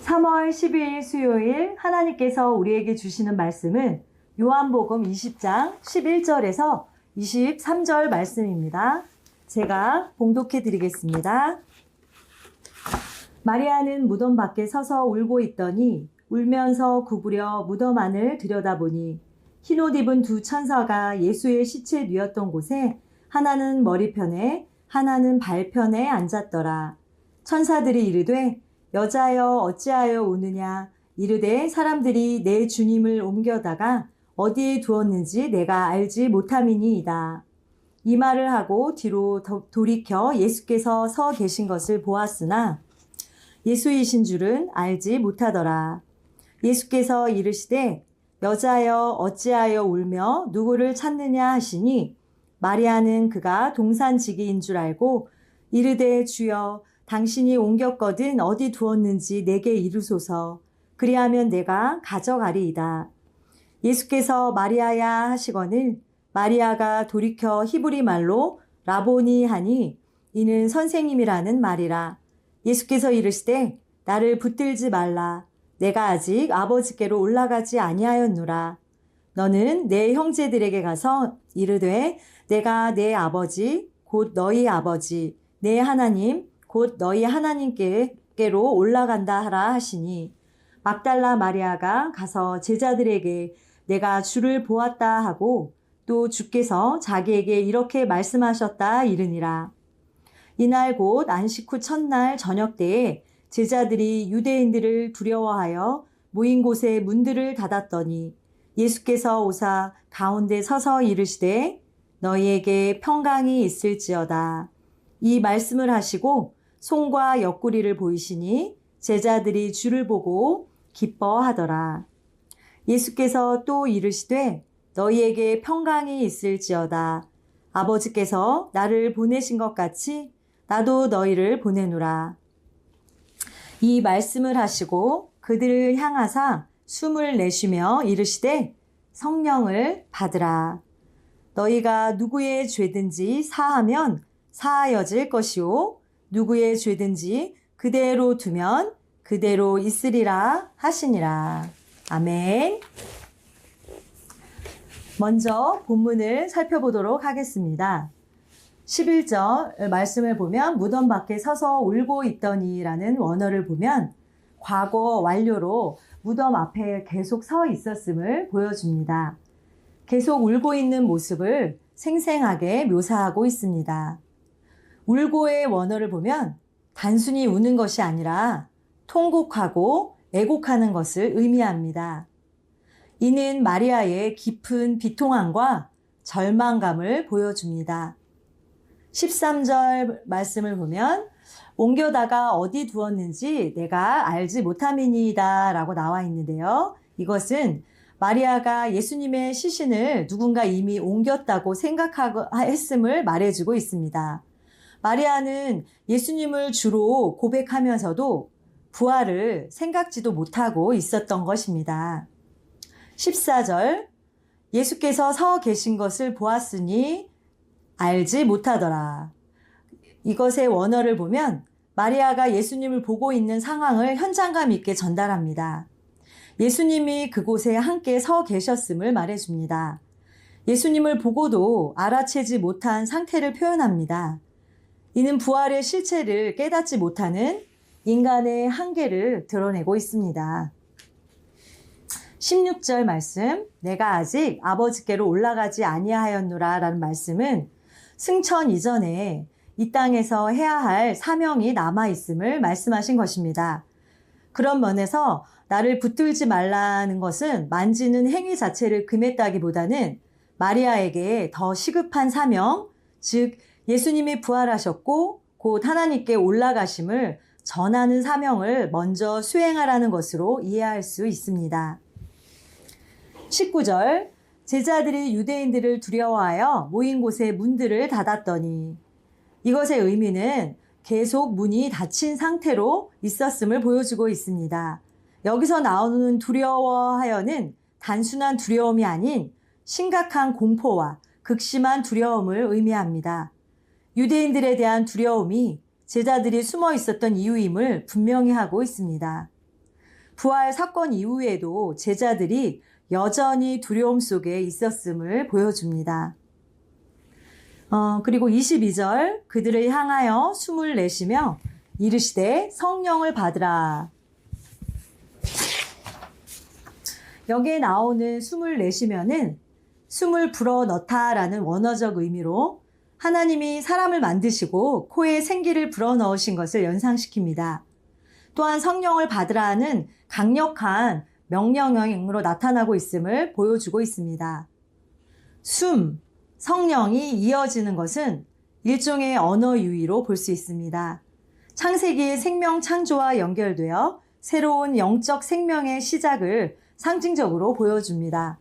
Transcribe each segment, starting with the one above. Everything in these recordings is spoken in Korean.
3월 12일 수요일 하나님께서 우리에게 주시는 말씀은 요한복음 20장 11절에서 23절 말씀입니다. 제가 봉독해 드리겠습니다. 마리아는 무덤 밖에 서서 울고 있더니 울면서 구부려 무덤 안을 들여다보니 흰옷 입은 두 천사가 예수의 시체 누였던 곳에 하나는 머리편에 하나는 발편에 앉았더라. 천사들이 이르되 여자여 어찌하여 우느냐 이르되 사람들이 내 주님을 옮겨다가 어디에 두었는지 내가 알지 못함이니이다. 이 말을 하고 뒤로 돌이켜 예수께서 서 계신 것을 보았으나 예수이신 줄은 알지 못하더라. 예수께서 이르시되 여자여 어찌하여 울며 누구를 찾느냐 하시니 마리아는 그가 동산지기인 줄 알고 이르되 주여 당신이 옮겼거든 어디 두었는지 내게 이르소서. 그리하면 내가 가져가리이다. 예수께서 마리아야 하시거늘 마리아가 돌이켜 히브리 말로 라보니 하니 이는 선생님이라는 말이라. 예수께서 이르시되 나를 붙들지 말라. 내가 아직 아버지께로 올라가지 아니하였노라. 너는 내 형제들에게 가서 이르되 내가 내 아버지 곧 너희 아버지 내 하나님 곧 너희 하나님께로 올라간다 하라 하시니 막달라 마리아가 가서 제자들에게 내가 주를 보았다 하고 또 주께서 자기에게 이렇게 말씀하셨다 이르니라. 이날 곧 안식 후 첫날 저녁 때에 제자들이 유대인들을 두려워하여 모인 곳에 문들을 닫았더니 예수께서 오사 가운데 서서 이르시되 너희에게 평강이 있을지어다. 이 말씀을 하시고 손과 옆구리를 보이시니 제자들이 주를 보고 기뻐하더라. 예수께서 또 이르시되 너희에게 평강이 있을지어다. 아버지께서 나를 보내신 것 같이 나도 너희를 보내노라. 이 말씀을 하시고 그들을 향하사 숨을 내쉬며 이르시되 성령을 받으라. 너희가 누구의 죄든지 사하면 사하여질 것이요 누구의 죄든지 그대로 두면 그대로 있으리라 하시니라. 아멘. 먼저 본문을 살펴보도록 하겠습니다. 11절 말씀을 보면 무덤 밖에 서서 울고 있더니라는 원어를 보면 과거 완료로 무덤 앞에 계속 서 있었음을 보여줍니다. 계속 울고 있는 모습을 생생하게 묘사하고 있습니다. 울고의 원어를 보면 단순히 우는 것이 아니라 통곡하고 애곡하는 것을 의미합니다. 이는 마리아의 깊은 비통함과 절망감을 보여줍니다. 13절 말씀을 보면 옮겨다가 어디 두었는지 내가 알지 못함이니이다 라고 나와 있는데요. 이것은 마리아가 예수님의 시신을 누군가 이미 옮겼다고 생각했음을 말해주고 있습니다. 마리아는 예수님을 주로 고백하면서도 부활을 생각지도 못하고 있었던 것입니다. 14절 예수께서 서 계신 것을 보았으니 알지 못하더라. 이것의 원어를 보면 마리아가 예수님을 보고 있는 상황을 현장감 있게 전달합니다. 예수님이 그곳에 함께 서 계셨음을 말해줍니다. 예수님을 보고도 알아채지 못한 상태를 표현합니다. 이는 부활의 실체를 깨닫지 못하는 인간의 한계를 드러내고 있습니다. 16절 말씀, 내가 아직 아버지께로 올라가지 아니하였노라 라는 말씀은 승천 이전에 이 땅에서 해야 할 사명이 남아있음을 말씀하신 것입니다. 그런 면에서 나를 붙들지 말라는 것은 만지는 행위 자체를 금했다기보다는 마리아에게 더 시급한 사명, 즉 예수님이 부활하셨고 곧 하나님께 올라가심을 전하는 사명을 먼저 수행하라는 것으로 이해할 수 있습니다. 19절 제자들이 유대인들을 두려워하여 모인 곳에 문들을 닫았더니 이것의 의미는 계속 문이 닫힌 상태로 있었음을 보여주고 있습니다. 여기서 나오는 두려워하여는 단순한 두려움이 아닌 심각한 공포와 극심한 두려움을 의미합니다. 유대인들에 대한 두려움이 제자들이 숨어 있었던 이유임을 분명히 하고 있습니다. 부활 사건 이후에도 제자들이 여전히 두려움 속에 있었음을 보여줍니다. 그리고 22절 그들을 향하여 숨을 내쉬며 이르시되 성령을 받으라. 여기에 나오는 숨을 내쉬면은 숨을 불어넣다라는 원어적 의미로 하나님이 사람을 만드시고 코에 생기를 불어넣으신 것을 연상시킵니다. 또한 성령을 받으라는 강력한 명령형으로 나타나고 있음을 보여주고 있습니다. 숨, 성령이 이어지는 것은 일종의 언어 유희로 볼 수 있습니다. 창세기의 생명 창조와 연결되어 새로운 영적 생명의 시작을 상징적으로 보여줍니다.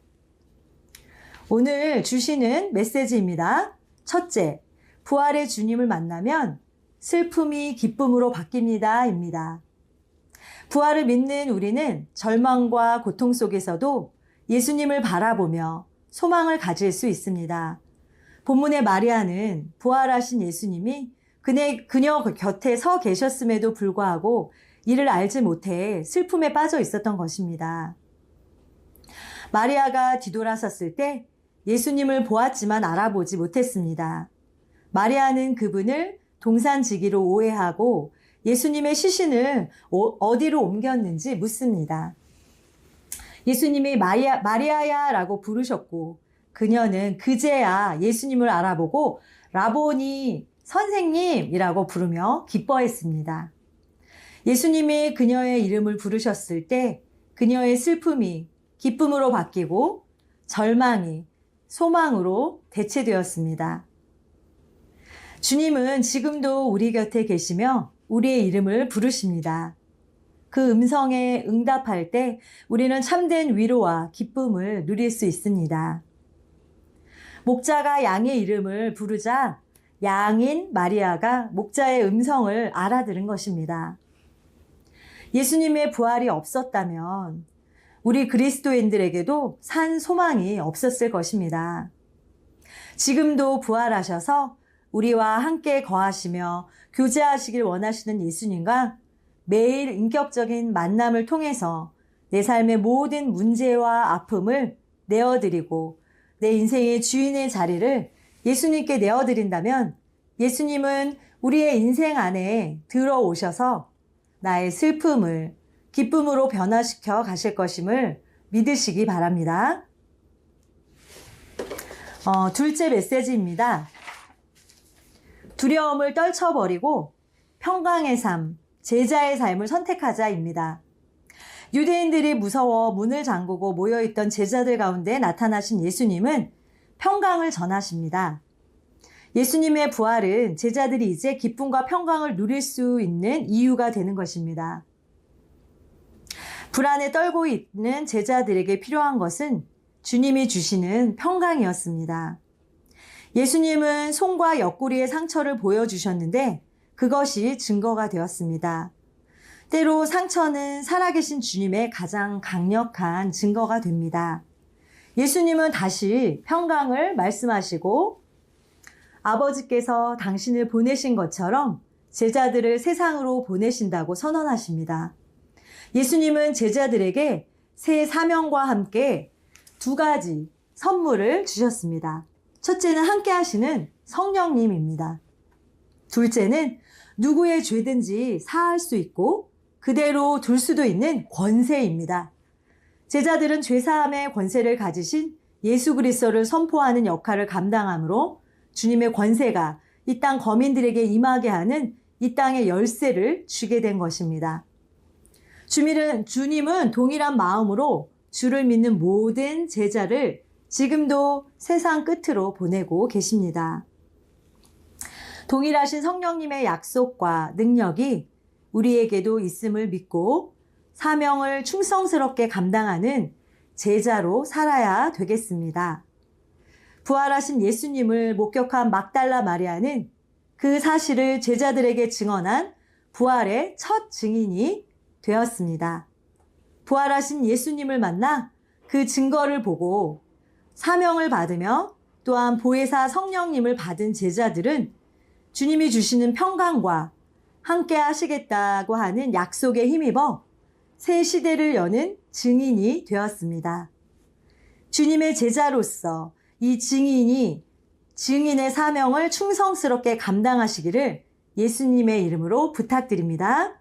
오늘 주시는 메시지입니다. 첫째, 부활의 주님을 만나면 슬픔이 기쁨으로 바뀝니다. 입니다. 부활을 믿는 우리는 절망과 고통 속에서도 예수님을 바라보며 소망을 가질 수 있습니다. 본문의 마리아는 부활하신 예수님이 그녀 곁에 서 계셨음에도 불구하고 이를 알지 못해 슬픔에 빠져 있었던 것입니다. 마리아가 뒤돌아섰을 때 예수님을 보았지만 알아보지 못했습니다. 마리아는 그분을 동산지기로 오해하고 예수님의 시신을 어디로 옮겼는지 묻습니다. 예수님이 마리아야 라고 부르셨고 그녀는 그제야 예수님을 알아보고 라보니 선생님이라고 부르며 기뻐했습니다. 예수님이 그녀의 이름을 부르셨을 때 그녀의 슬픔이 기쁨으로 바뀌고 절망이 소망으로 대체되었습니다. 주님은 지금도 우리 곁에 계시며 우리의 이름을 부르십니다. 그 음성에 응답할 때 우리는 참된 위로와 기쁨을 누릴 수 있습니다. 목자가 양의 이름을 부르자 양인 마리아가 목자의 음성을 알아들은 것입니다. 예수님의 부활이 없었다면 우리 그리스도인들에게도 산 소망이 없었을 것입니다. 지금도 부활하셔서 우리와 함께 거하시며 교제하시길 원하시는 예수님과 매일 인격적인 만남을 통해서 내 삶의 모든 문제와 아픔을 내어드리고 내 인생의 주인의 자리를 예수님께 내어드린다면 예수님은 우리의 인생 안에 들어오셔서 나의 슬픔을 기쁨으로 변화시켜 가실 것임을 믿으시기 바랍니다. 둘째 메시지입니다. 두려움을 떨쳐버리고 평강의 삶, 제자의 삶을 선택하자입니다. 유대인들이 무서워 문을 잠그고 모여있던 제자들 가운데 나타나신 예수님은 평강을 전하십니다. 예수님의 부활은 제자들이 이제 기쁨과 평강을 누릴 수 있는 이유가 되는 것입니다. 불안에 떨고 있는 제자들에게 필요한 것은 주님이 주시는 평강이었습니다. 예수님은 손과 옆구리의 상처를 보여주셨는데 그것이 증거가 되었습니다. 때로 상처는 살아계신 주님의 가장 강력한 증거가 됩니다. 예수님은 다시 평강을 말씀하시고 아버지께서 당신을 보내신 것처럼 제자들을 세상으로 보내신다고 선언하십니다. 예수님은 제자들에게 새 사명과 함께 두 가지 선물을 주셨습니다. 첫째는 함께 하시는 성령님입니다. 둘째는 누구의 죄든지 사할 수 있고 그대로 둘 수도 있는 권세입니다. 제자들은 죄사함의 권세를 가지신 예수 그리스도를 선포하는 역할을 감당하므로 주님의 권세가 이 땅 거민들에게 임하게 하는 이 땅의 열쇠를 주게 된 것입니다. 주님은 동일한 마음으로 주를 믿는 모든 제자를 지금도 세상 끝으로 보내고 계십니다. 동일하신 성령님의 약속과 능력이 우리에게도 있음을 믿고 사명을 충성스럽게 감당하는 제자로 살아야 되겠습니다. 부활하신 예수님을 목격한 막달라 마리아는 그 사실을 제자들에게 증언한 부활의 첫 증인이 되었습니다. 부활하신 예수님을 만나 그 증거를 보고 사명을 받으며 또한 보혜사 성령님을 받은 제자들은 주님이 주시는 평강과 함께 하시겠다고 하는 약속에 힘입어 새 시대를 여는 증인이 되었습니다. 주님의 제자로서 이 증인의 사명을 충성스럽게 감당하시기를 예수님의 이름으로 부탁드립니다.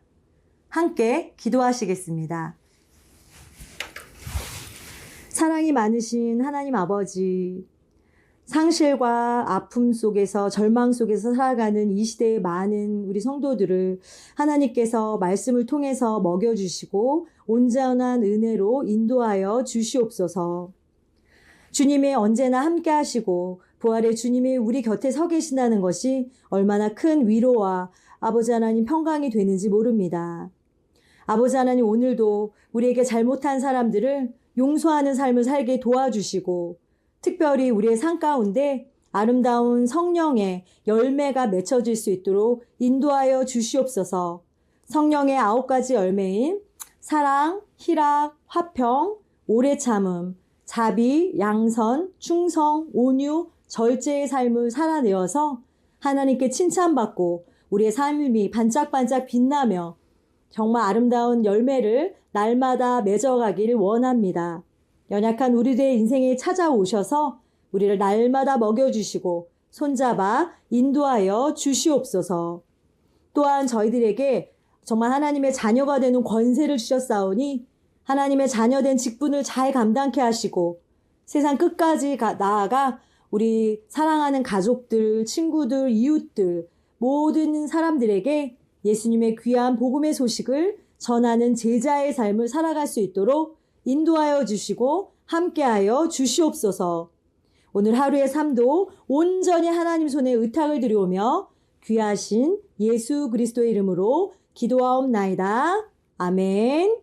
함께 기도하시겠습니다. 사랑이 많으신 하나님 아버지, 상실과 아픔 속에서 절망 속에서 살아가는 이 시대의 많은 우리 성도들을 하나님께서 말씀을 통해서 먹여주시고 온전한 은혜로 인도하여 주시옵소서. 주님이 언제나 함께 하시고 부활의 주님이 우리 곁에 서 계신다는 것이 얼마나 큰 위로와 아버지 하나님 평강이 되는지 모릅니다. 아버지 하나님, 오늘도 우리에게 잘못한 사람들을 용서하는 삶을 살게 도와주시고 특별히 우리의 삶 가운데 아름다운 성령의 열매가 맺혀질 수 있도록 인도하여 주시옵소서. 성령의 9가지 열매인 사랑, 희락, 화평, 오래 참음, 자비, 양선, 충성, 온유, 절제의 삶을 살아내어서 하나님께 칭찬받고 우리의 삶이 반짝반짝 빛나며 정말 아름다운 열매를 날마다 맺어가기를 원합니다. 연약한 우리들의 인생에 찾아오셔서 우리를 날마다 먹여주시고 손잡아 인도하여 주시옵소서. 또한 저희들에게 정말 하나님의 자녀가 되는 권세를 주셨사오니 하나님의 자녀된 직분을 잘 감당케 하시고 세상 끝까지 나아가 우리 사랑하는 가족들, 친구들, 이웃들, 모든 사람들에게 예수님의 귀한 복음의 소식을 전하는 제자의 삶을 살아갈 수 있도록 인도하여 주시고 함께하여 주시옵소서. 오늘 하루의 삶도 온전히 하나님 손에 의탁을 드리오며 귀하신 예수 그리스도의 이름으로 기도하옵나이다. 아멘.